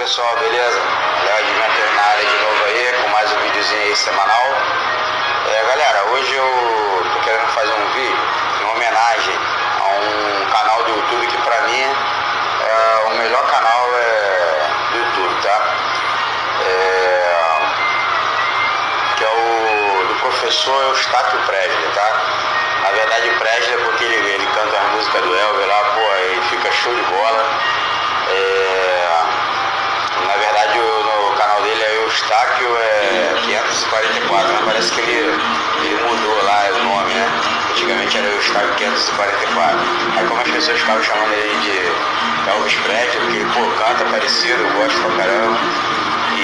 pessoal, beleza? Léo Adventure na área de novo aí, com mais um videozinho aí semanal. Galera, hoje eu tô querendo fazer um vídeo em homenagem a um canal do YouTube que pra mim é o melhor canal do YouTube, tá? Que é o do professor Eustáquio Presley, tá? Na verdade Presley é porque ele canta a música do Elvis lá, pô, aí fica show de bola. Na verdade no canal dele é Eustáquio 544, mas parece que ele mudou lá o nome, né? Antigamente era Eustáquio 544. Aí como as pessoas ficavam chamando ele de Elvis Presley, porque ele, pô, canta parecido, eu gosto pra caramba. E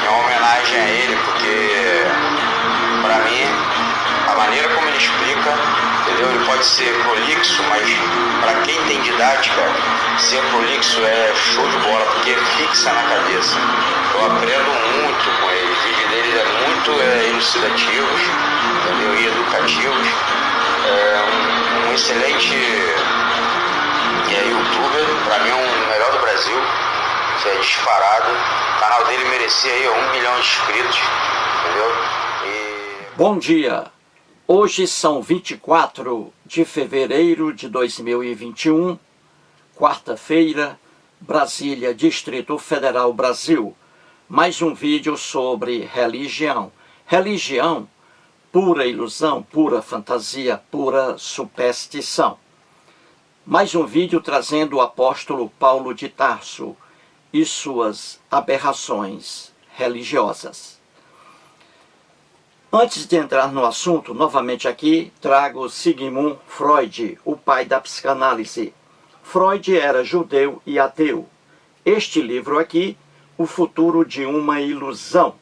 é uma homenagem a ele, porque pra mim a maneira como ele explica, entendeu? Ele pode ser prolixo, mas para quem tem didática, ser prolixo é show de bola, porque fixa na cabeça. Eu aprendo muito com ele. Os vídeos dele é muito elucidativos, entendeu? E educativos. Um excelente youtuber, para mim é o melhor do Brasil, isso é disparado. O canal dele merecia aí 1 milhão de inscritos, entendeu? Bom dia! Hoje são 24 de fevereiro de 2021, quarta-feira, Brasília, Distrito Federal, Brasil. Mais um vídeo sobre religião. Religião, pura ilusão, pura fantasia, pura superstição. Mais um vídeo trazendo o apóstolo Paulo de Tarso e suas aberrações religiosas. Antes de entrar no assunto, novamente aqui, trago Sigmund Freud, o pai da psicanálise. Freud era judeu e ateu. Este livro aqui, O Futuro de uma Ilusão.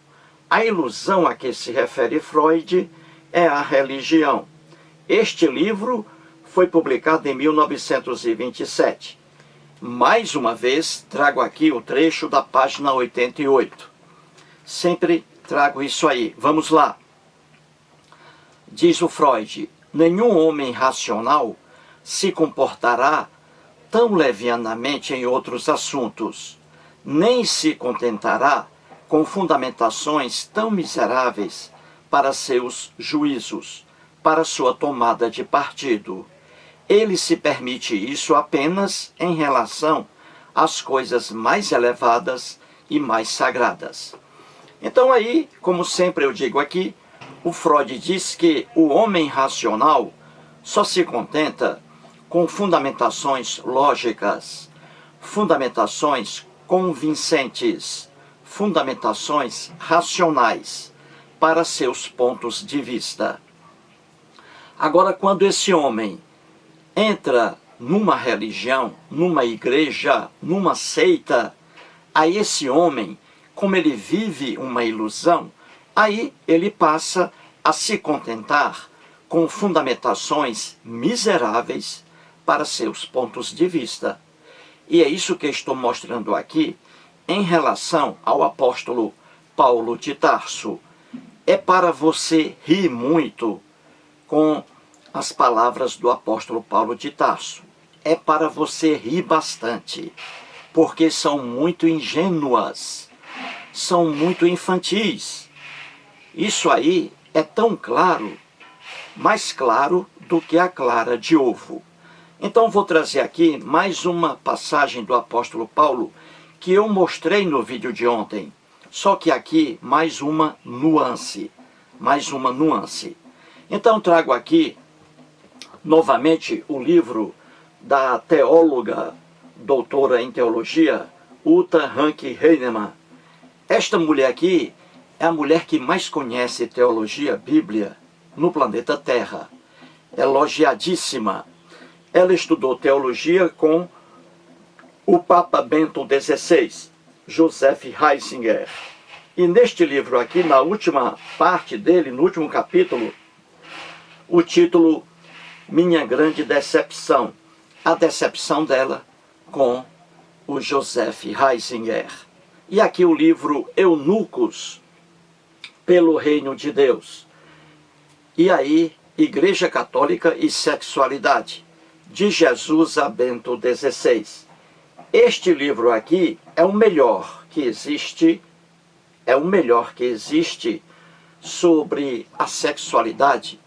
A ilusão a que se refere Freud é a religião. Este livro foi publicado em 1927. Mais uma vez, trago aqui o trecho da página 88. Sempre trago isso aí. Vamos lá. Diz o Freud, nenhum homem racional se comportará tão levianamente em outros assuntos, nem se contentará com fundamentações tão miseráveis para seus juízos, para sua tomada de partido. Ele se permite isso apenas em relação às coisas mais elevadas e mais sagradas. Então aí, como sempre eu digo aqui, o Freud diz que o homem racional só se contenta com fundamentações lógicas, fundamentações convincentes, fundamentações racionais para seus pontos de vista. Agora, quando esse homem entra numa religião, numa igreja, numa seita, aí esse homem, como ele vive uma ilusão, aí ele passa a se contentar com fundamentações miseráveis para seus pontos de vista. E é isso que estou mostrando aqui em relação ao apóstolo Paulo de Tarso. É para você rir muito com as palavras do apóstolo Paulo de Tarso. É para você rir bastante, porque são muito ingênuas, são muito infantis. Isso aí é tão claro, mais claro do que a clara de ovo. Então vou trazer aqui mais uma passagem do apóstolo Paulo que eu mostrei no vídeo de ontem. Só que aqui mais uma nuance. Então trago aqui novamente o livro da teóloga, doutora em teologia, Uta Hanke Heinemann. Esta mulher aqui é a mulher que mais conhece teologia, Bíblia, no planeta Terra. Elogiadíssima. Ela estudou teologia com o Papa Bento XVI, Joseph Ratzinger. E neste livro aqui, na última parte dele, no último capítulo, o título Minha Grande Decepção. A decepção dela com o Joseph Ratzinger. E aqui o livro Eunucos pelo Reino de Deus. E aí, Igreja Católica e Sexualidade, de Jesus a Bento XVI. Este livro aqui é o melhor que existe, sobre a sexualidade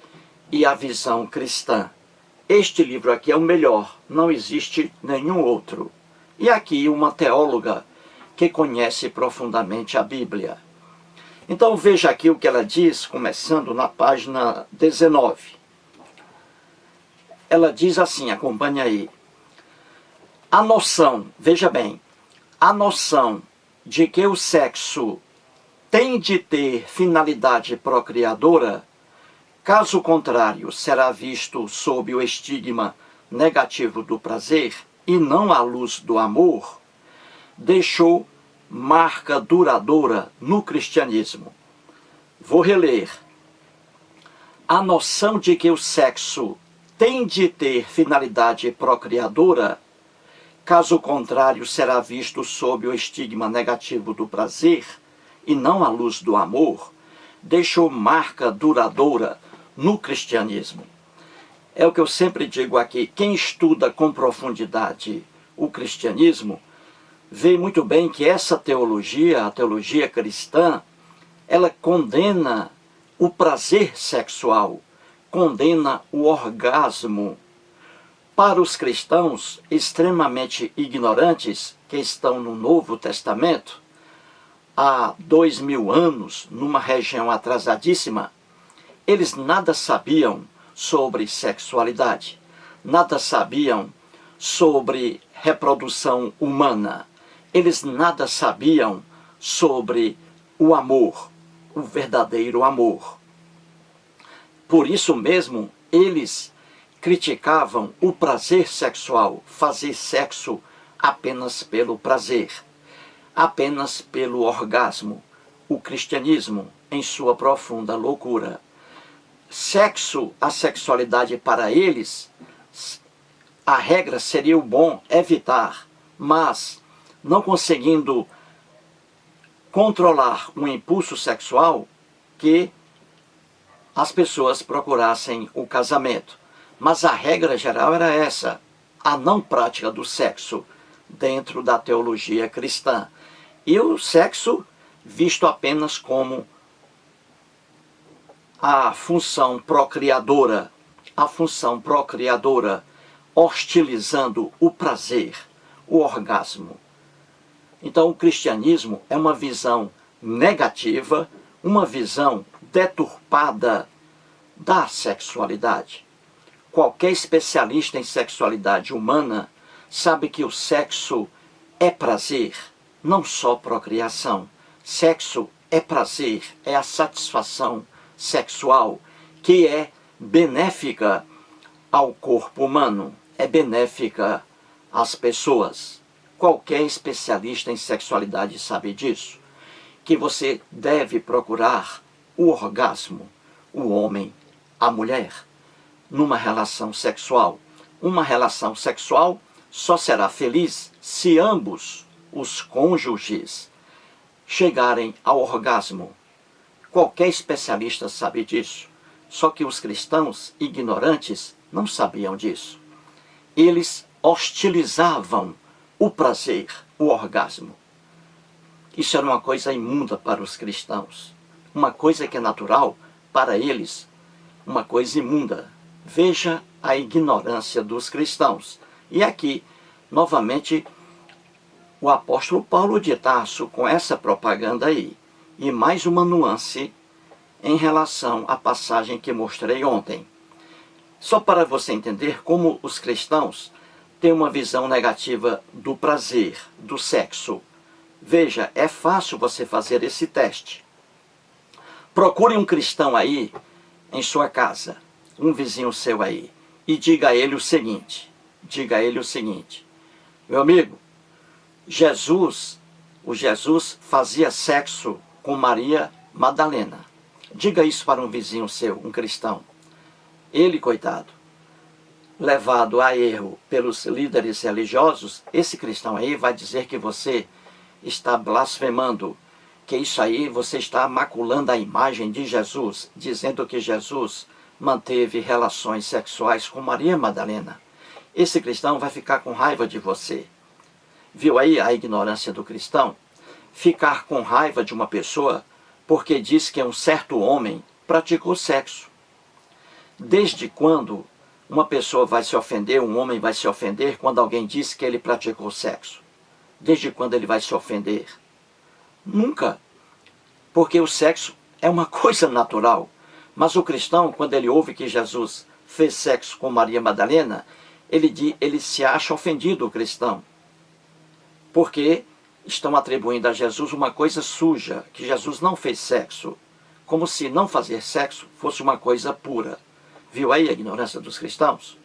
e a visão cristã. Este livro aqui é o melhor, não existe nenhum outro. E aqui uma teóloga que conhece profundamente a Bíblia. Então veja aqui o que ela diz, começando na página 19. Ela diz assim, acompanha aí. A noção, veja bem, a noção de que o sexo tem de ter finalidade procriadora, caso contrário, será visto sob o estigma negativo do prazer e não à luz do amor, deixou marca duradoura no cristianismo. Vou reler. A noção de que o sexo tem de ter finalidade procriadora, caso contrário, será visto sob o estigma negativo do prazer e não à luz do amor, deixou marca duradoura no cristianismo. É o que eu sempre digo aqui, quem estuda com profundidade o cristianismo, vê muito bem que essa teologia, a teologia cristã, ela condena o prazer sexual, condena o orgasmo. Para os cristãos extremamente ignorantes, que estão no Novo Testamento, há 2000 anos, numa região atrasadíssima, eles nada sabiam sobre sexualidade, nada sabiam sobre reprodução humana, eles nada sabiam sobre o amor, o verdadeiro amor. Por isso mesmo, eles criticavam o prazer sexual, fazer sexo apenas pelo prazer, apenas pelo orgasmo. O cristianismo, em sua profunda loucura. Sexo, a sexualidade para eles, a regra seria o bom evitar, mas não conseguindo controlar um impulso sexual, que as pessoas procurassem o casamento. Mas a regra geral era essa, a não prática do sexo dentro da teologia cristã. E o sexo visto apenas como a função procriadora, hostilizando o prazer, o orgasmo. Então o cristianismo é uma visão negativa, uma visão deturpada da sexualidade. Qualquer especialista em sexualidade humana sabe que o sexo é prazer, não só procriação. Sexo é prazer, é a satisfação sexual que é benéfica ao corpo humano, é benéfica às pessoas. Qualquer especialista em sexualidade sabe disso, que você deve procurar o orgasmo, o homem, a mulher, numa relação sexual. Uma relação sexual só será feliz se ambos os cônjuges chegarem ao orgasmo. Qualquer especialista sabe disso. Só que os cristãos ignorantes não sabiam disso. Eles hostilizavam o prazer, o orgasmo. Isso era uma coisa imunda para os cristãos. Uma coisa que é natural, para eles, uma coisa imunda. Veja a ignorância dos cristãos. E aqui, novamente, o apóstolo Paulo de Tarso com essa propaganda aí. E mais uma nuance em relação à passagem que mostrei ontem. Só para você entender como os cristãos têm uma visão negativa do prazer, do sexo. Veja, é fácil você fazer esse teste. Procure um cristão aí em sua casa, um vizinho seu aí, e diga a ele o seguinte, meu amigo, o Jesus fazia sexo com Maria Madalena. Diga isso para um vizinho seu, um cristão. Ele, coitado, levado a erro pelos líderes religiosos, esse cristão aí vai dizer que você está blasfemando, que isso aí você está maculando a imagem de Jesus, dizendo que Jesus manteve relações sexuais com Maria Madalena. Esse cristão vai ficar com raiva de você. Viu aí a ignorância do cristão? Ficar com raiva de uma pessoa porque diz que um certo homem praticou sexo. Desde quando uma pessoa vai se ofender, um homem vai se ofender quando alguém diz que ele praticou sexo? Desde quando ele vai se ofender? Nunca. Porque o sexo é uma coisa natural. Mas o cristão, quando ele ouve que Jesus fez sexo com Maria Madalena, ele se acha ofendido, o cristão. Porque estão atribuindo a Jesus uma coisa suja, que Jesus não fez sexo. Como se não fazer sexo fosse uma coisa pura. Viu aí a ignorância dos cristãos?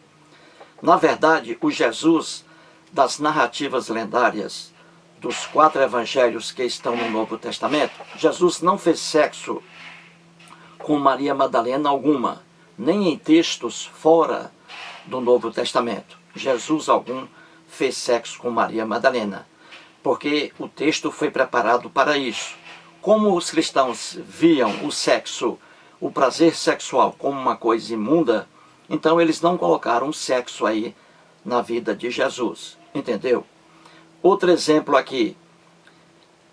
Na verdade, o Jesus das narrativas lendárias, dos 4 evangelhos que estão no Novo Testamento, Jesus não fez sexo com Maria Madalena alguma, nem em textos fora do Novo Testamento. Jesus algum fez sexo com Maria Madalena, porque o texto foi preparado para isso. Como os cristãos viam o sexo, o prazer sexual, como uma coisa imunda, então eles não colocaram sexo aí na vida de Jesus, entendeu? Outro exemplo aqui,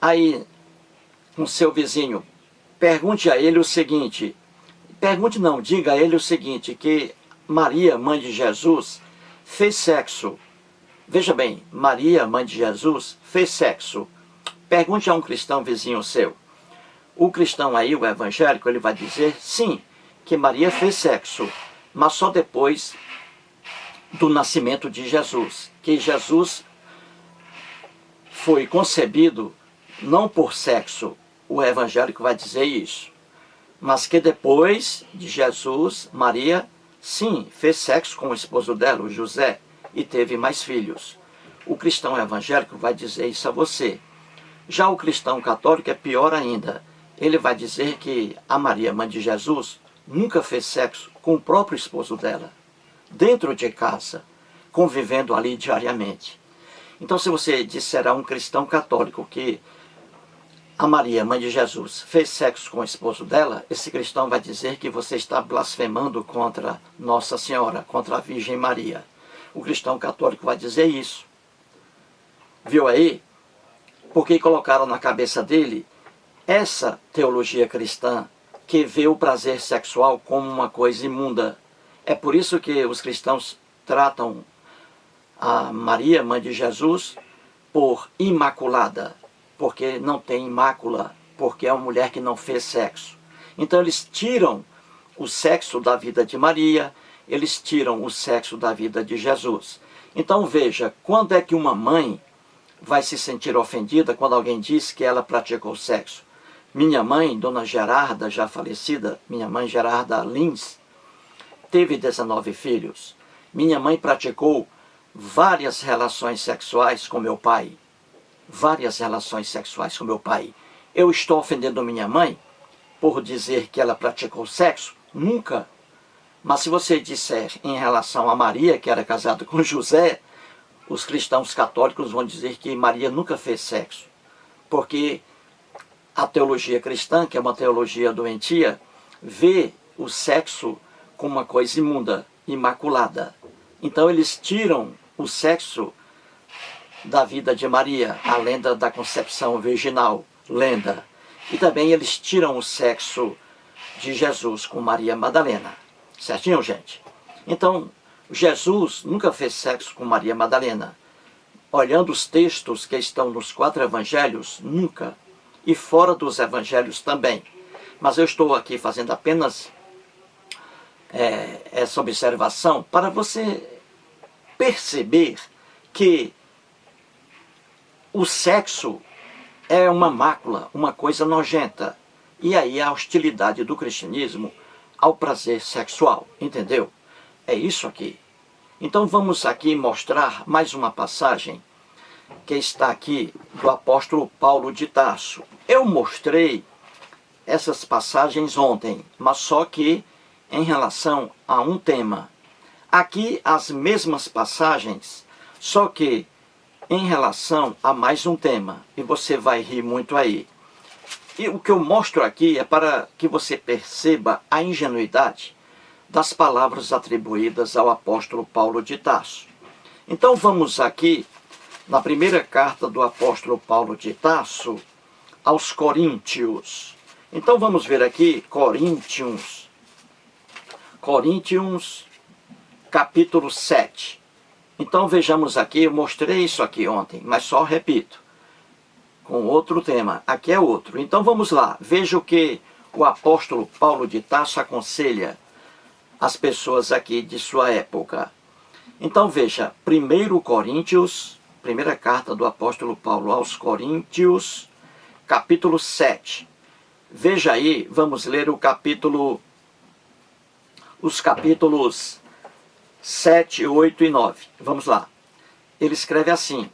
aí com seu vizinho, pergunte a ele o seguinte, diga a ele o seguinte, que Maria, mãe de Jesus, fez sexo. Veja bem, Maria, mãe de Jesus, fez sexo. Pergunte a um cristão vizinho seu. O cristão aí, o evangélico, ele vai dizer, sim, que Maria fez sexo, mas só depois do nascimento de Jesus. Que Jesus foi concebido não por sexo, o evangélico vai dizer isso, mas que depois de Jesus, Maria, sim, fez sexo com o esposo dela, o José, e teve mais filhos. O cristão evangélico vai dizer isso a você. Já o cristão católico é pior ainda. Ele vai dizer que a Maria, mãe de Jesus, nunca fez sexo com o próprio esposo dela, dentro de casa, convivendo ali diariamente. Então, se você disser a um cristão católico que a Maria, mãe de Jesus, fez sexo com o esposo dela, esse cristão vai dizer que você está blasfemando contra Nossa Senhora, contra a Virgem Maria. O cristão católico vai dizer isso. Viu aí? Porque colocaram na cabeça dele essa teologia cristã que vê o prazer sexual como uma coisa imunda. É por isso que os cristãos tratam a Maria, mãe de Jesus, por imaculada, porque não tem mácula, porque é uma mulher que não fez sexo. Então eles tiram o sexo da vida de Maria, eles tiram o sexo da vida de Jesus. Então veja, quando é que uma mãe vai se sentir ofendida quando alguém diz que ela praticou sexo? Minha mãe, Dona Gerarda, já falecida, minha mãe Gerarda Lins, teve 19 filhos. Minha mãe praticou várias relações sexuais com meu pai. Várias relações sexuais com meu pai. Eu estou ofendendo minha mãe por dizer que ela praticou sexo? Nunca. Mas se você disser em relação a Maria, que era casada com José, os cristãos católicos vão dizer que Maria nunca fez sexo. Porque a teologia cristã, que é uma teologia doentia, vê o sexo como uma coisa imunda, imaculada. Então eles tiram o sexo da vida de Maria, a lenda da concepção virginal, lenda. E também eles tiram o sexo de Jesus com Maria Madalena. Certinho, gente? Então, Jesus nunca fez sexo com Maria Madalena. Olhando os textos que estão nos 4 evangelhos, nunca. E fora dos evangelhos também. Mas eu estou aqui fazendo apenas essa observação para você perceber que o sexo é uma mácula, uma coisa nojenta. E aí a hostilidade do cristianismo ao prazer sexual, entendeu? É isso aqui. Então vamos aqui mostrar mais uma passagem que está aqui do apóstolo Paulo de Tarso. Eu mostrei essas passagens ontem, mas só que em relação a um tema. Aqui as mesmas passagens, só que em relação a mais um tema. E você vai rir muito aí. E o que eu mostro aqui é para que você perceba a ingenuidade das palavras atribuídas ao apóstolo Paulo de Tarso. Então vamos aqui na primeira carta do apóstolo Paulo de Tarso aos Coríntios. Então vamos ver aqui, Coríntios, capítulo 7. Então vejamos aqui, eu mostrei isso aqui ontem, mas só repito, com outro tema. Aqui é outro. Então vamos lá, veja o que o apóstolo Paulo de Tarso aconselha as pessoas aqui de sua época. Então veja, 1 Coríntios, primeira carta do apóstolo Paulo aos Coríntios, capítulo 7. Veja aí, vamos ler os capítulos 7, 8 e 9. Vamos lá. Ele escreve assim: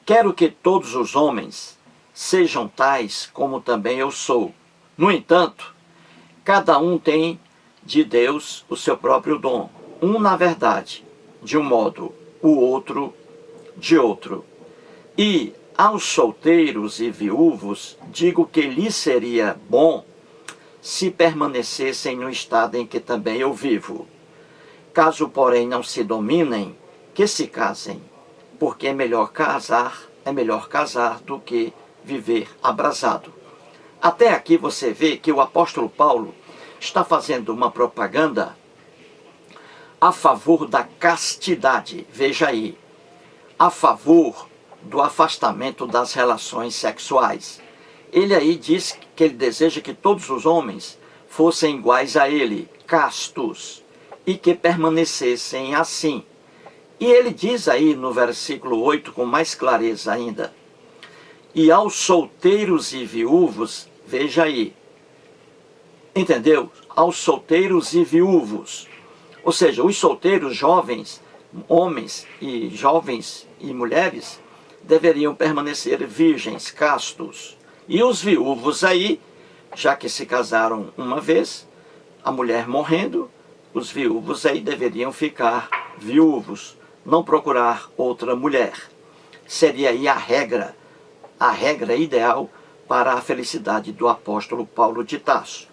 quero que todos os homens sejam tais como também eu sou. No entanto, cada um tem de Deus o seu próprio dom. Um na verdade, de um modo, o outro de outro. E aos solteiros e viúvos digo que lhes seria bom se permanecessem no estado em que também eu vivo. Caso, porém, não se dominem, que se casem, porque é melhor casar do que viver abrasado. Até aqui você vê que o apóstolo Paulo está fazendo uma propaganda a favor da castidade. Veja aí, a favor do afastamento das relações sexuais. Ele aí diz que ele deseja que todos os homens fossem iguais a ele, castos, e que permanecessem assim. E ele diz aí no versículo 8, com mais clareza ainda: e aos solteiros e viúvos, veja aí, entendeu? Aos solteiros e viúvos, ou seja, os solteiros jovens, homens e jovens e mulheres, deveriam permanecer virgens, castos. E os viúvos aí, já que se casaram uma vez, a mulher morrendo, os viúvos aí deveriam ficar viúvos, não procurar outra mulher. Seria aí a regra ideal para a felicidade do apóstolo Paulo de Tarso.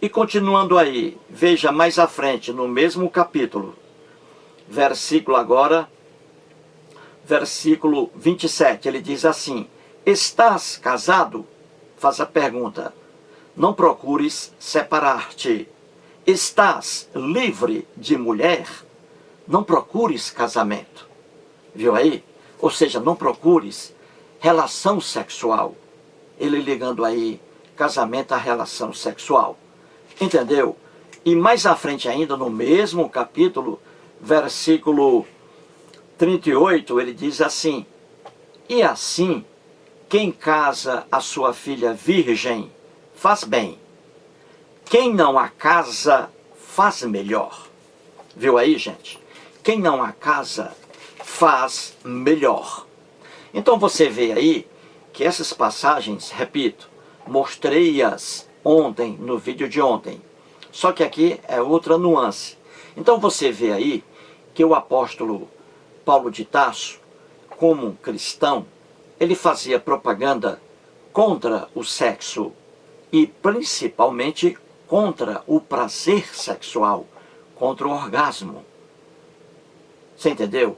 E continuando aí, veja mais à frente, no mesmo capítulo, versículo 27, ele diz assim: estás casado? Faz a pergunta. Não procures separar-te. Estás livre de mulher? Não procures casamento. Viu aí? Ou seja, não procures relação sexual. Ele ligando aí casamento à relação sexual. Entendeu? E mais à frente ainda, no mesmo capítulo, versículo 38, ele diz assim: e assim, quem casa a sua filha virgem, faz bem. Quem não a casa, faz melhor. Viu aí, gente? Quem não a casa, faz melhor. Então você vê aí que essas passagens, repito, mostrei-as ontem, no vídeo de ontem. Só que aqui é outra nuance. Então você vê aí que o apóstolo Paulo de Tarso, como cristão, ele fazia propaganda contra o sexo e principalmente contra o prazer sexual, contra o orgasmo. Você entendeu?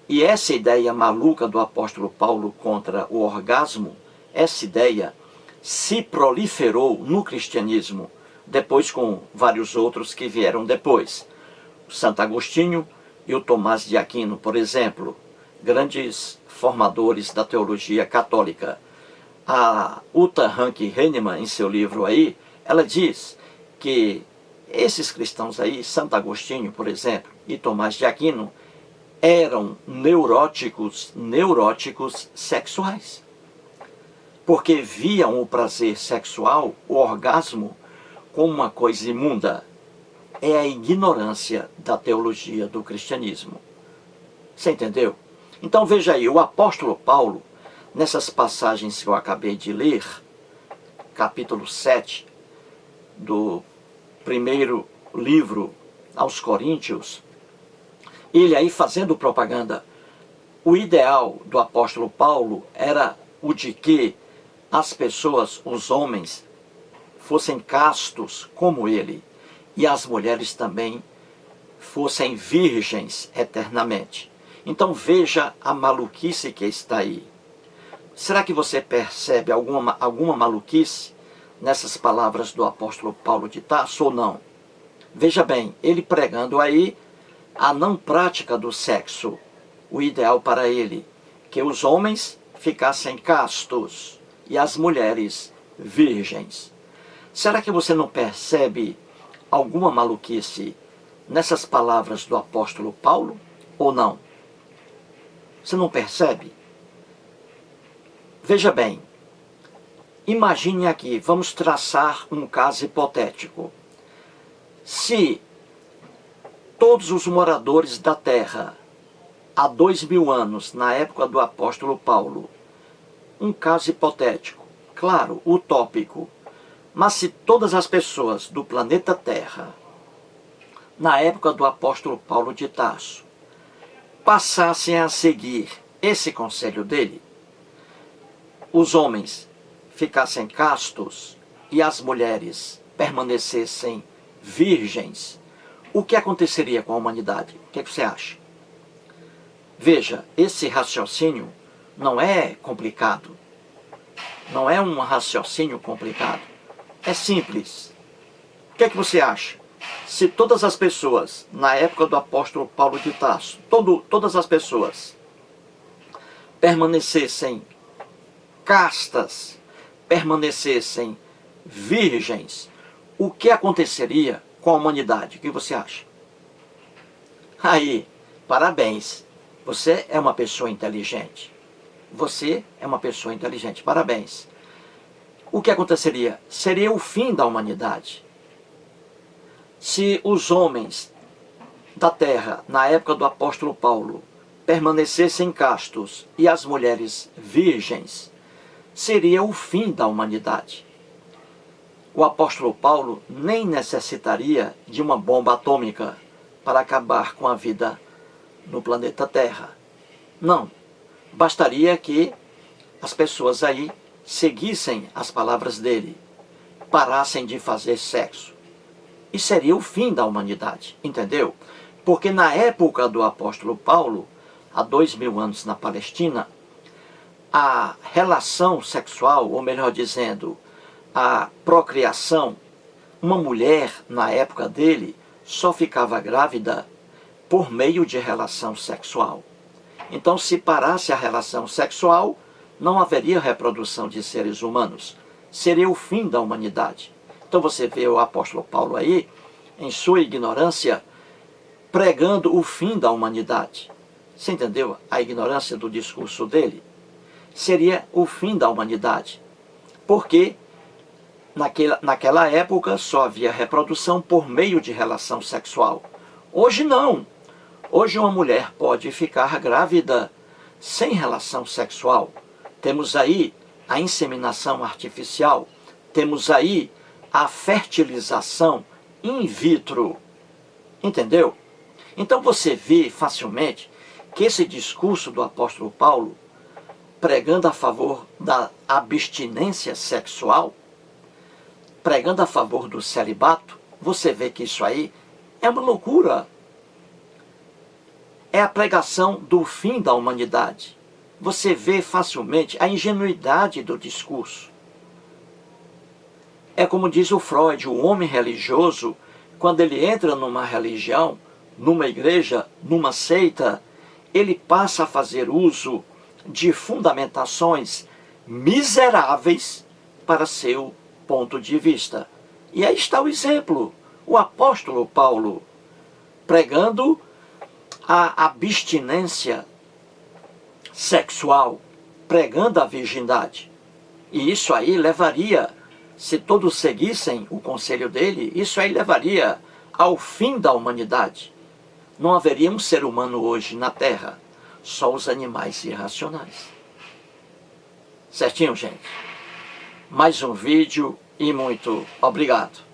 E essa ideia maluca do apóstolo Paulo contra o orgasmo, essa ideia se proliferou no cristianismo, depois com vários outros que vieram depois. O Santo Agostinho e o Tomás de Aquino, por exemplo, grandes formadores da teologia católica. A Uta Hanke Heinemann, em seu livro aí, ela diz que esses cristãos aí, Santo Agostinho, por exemplo, e Tomás de Aquino, eram neuróticos sexuais. Porque viam o prazer sexual, o orgasmo, como uma coisa imunda. É a ignorância da teologia do cristianismo. Você entendeu? Então veja aí, o apóstolo Paulo, nessas passagens que eu acabei de ler, capítulo 7, do primeiro livro aos Coríntios, ele aí fazendo propaganda, o ideal do apóstolo Paulo era o de que as pessoas, os homens, fossem castos como ele, e as mulheres também fossem virgens eternamente. Então veja a maluquice que está aí. Será que você percebe alguma maluquice nessas palavras do apóstolo Paulo de Tarso ou não? Veja bem, ele pregando aí a não prática do sexo, o ideal para ele, que os homens ficassem castos e as mulheres virgens. Será que você não percebe alguma maluquice nessas palavras do apóstolo Paulo ou não? Você não percebe? Veja bem, imagine aqui, vamos traçar um caso hipotético. Se todos os moradores da terra, há 2000 anos, na época do apóstolo Paulo, um caso hipotético, claro, utópico, mas se todas as pessoas do planeta Terra, na época do apóstolo Paulo de Tarso, passassem a seguir esse conselho dele, os homens ficassem castos e as mulheres permanecessem virgens, o que aconteceria com a humanidade? O que você acha? Veja, esse raciocínio não é complicado. Não é um raciocínio complicado. É simples. O que você acha? Se todas as pessoas, na época do apóstolo Paulo de Tarso, todas as pessoas permanecessem castas, permanecessem virgens, o que aconteceria com a humanidade? O que você acha? Aí, parabéns. Você é uma pessoa inteligente. Você é uma pessoa inteligente. Parabéns. O que aconteceria? Seria o fim da humanidade. Se os homens da terra, na época do apóstolo Paulo, permanecessem castos e as mulheres virgens, seria o fim da humanidade. O apóstolo Paulo nem necessitaria de uma bomba atômica para acabar com a vida no planeta Terra. Não. Bastaria que as pessoas aí seguissem as palavras dele, parassem de fazer sexo. E seria o fim da humanidade, entendeu? Porque na época do apóstolo Paulo, há 2000 anos na Palestina, a relação sexual, ou melhor dizendo, a procriação, uma mulher, na época dele, só ficava grávida por meio de relação sexual. Então, se parasse a relação sexual, não haveria reprodução de seres humanos. Seria o fim da humanidade. Então você vê o apóstolo Paulo aí, em sua ignorância, pregando o fim da humanidade. Você entendeu a ignorância do discurso dele? Seria o fim da humanidade. Porque naquela época só havia reprodução por meio de relação sexual. Hoje não. Hoje uma mulher pode ficar grávida sem relação sexual. Temos aí a inseminação artificial. Temos aí a fertilização in vitro. Entendeu? Então você vê facilmente que esse discurso do apóstolo Paulo, pregando a favor da abstinência sexual, pregando a favor do celibato, você vê que isso aí é uma loucura. É a pregação do fim da humanidade. Você vê facilmente a ingenuidade do discurso. É como diz o Freud, o homem religioso, quando ele entra numa religião, numa igreja, numa seita, ele passa a fazer uso de fundamentações miseráveis para seu ponto de vista. E aí está o exemplo, o apóstolo Paulo, pregando a abstinência sexual, pregando a virgindade. E isso aí levaria, se todos seguissem o conselho dele, isso aí levaria ao fim da humanidade. Não haveria um ser humano hoje na Terra, só os animais irracionais. Certinho, gente? Mais um vídeo e muito obrigado.